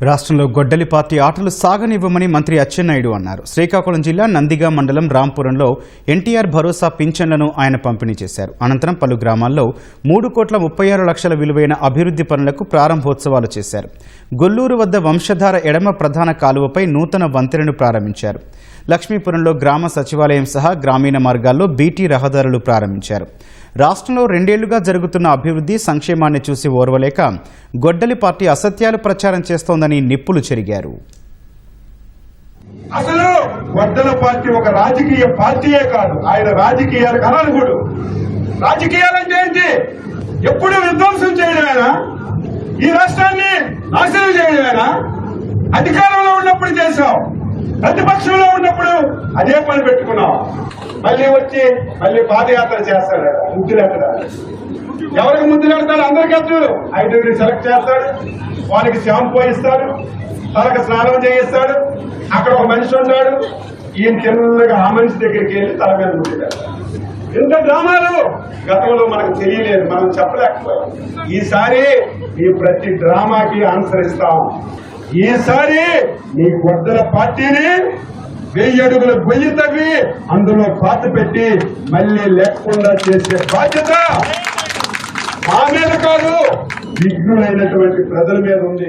రాష్ట్రంలో గొడ్డలి పార్టీ ఆటలు సాగనివ్వమని మంత్రి అచ్చెన్నాయుడు అన్నారు. శ్రీకాకుళం జిల్లా నందిగా మండలం రాంపురంలో ఎన్టీఆర్ భరోసా పింఛన్లను ఆయన పంపిణీ చేశారు. అనంతరం పలు గ్రామాల్లో 3,36,00,000 విలువైన అభివృద్ధి పనులకు ప్రారంభోత్సవాలు చేశారు. గొల్లూరు వద్ద వంశధార ఎడమ ప్రధాన కాలువపై నూతన వంతెనను ప్రారంభించారు. లక్ష్మీపురంలో గ్రామ సచివాలయం సహా గ్రామీణ మార్గాల్లో బీటీ రహదారులు ప్రారంభించారు. రాష్ట్రంలో 2 ఏళ్లుగా జరుగుతున్న అభివృద్ధి సంక్షేమాన్ని చూసి ఓర్వలేక గొడ్డలి పార్టీ అసత్యాలు ప్రచారం చేస్తోందని నిప్పులు చెరిగారు. అసలు గొడ్డల పార్టీ ఒక రాజకీయ పార్టీయే కాదు, ఆయన రాజకీయాలకు అనర్హుడు. రాజకీయాలంటే ఏంటి? ఎప్పుడు విధ్వంసం చేయడమేనా? ఈ రాష్ట్రాన్ని నాశనం చేయడమేనా? అధికారంలో ఉన్నప్పుడు చేశాం, ప్రతిపక్షంలో ఉన్నప్పుడు అదే పని పెట్టుకున్నాం. మళ్ళీ వచ్చి మళ్ళీ పాదయాత్ర చేస్తాడు. ముద్దులెట్టడా? ఎవరికి ముద్దులెడతాడు? అందరికీ 5 సెలెక్ట్ చేస్తాడు, వారికి షాంపూ ఇస్తాడు, తనకు స్నానం చేయిస్తాడు. అక్కడ ఒక మనిషి ఉన్నాడు, ఈయన చిన్నగా ఆ మనిషి దగ్గరికి వెళ్ళి తల మీద ముద్దులేస్తాడు. ఇంత డ్రామాలు గతంలో మనకు తెలియలేదు, మనం చెప్పలేకపోయాం. ఈసారి ఈ ప్రతి డ్రామాకి ఆన్సర్ ఇస్తాం. ఈసారి మీ గొడ్డల పార్టీని 1000 అడుగుల గొయ్యి తవ్వి అందులో పాత పెట్టి మళ్ళీ లేకుండా చేసే బాధ్యత మా మీద కాదు, విఘ్నులైనటువంటి ప్రజల మీద ఉంది.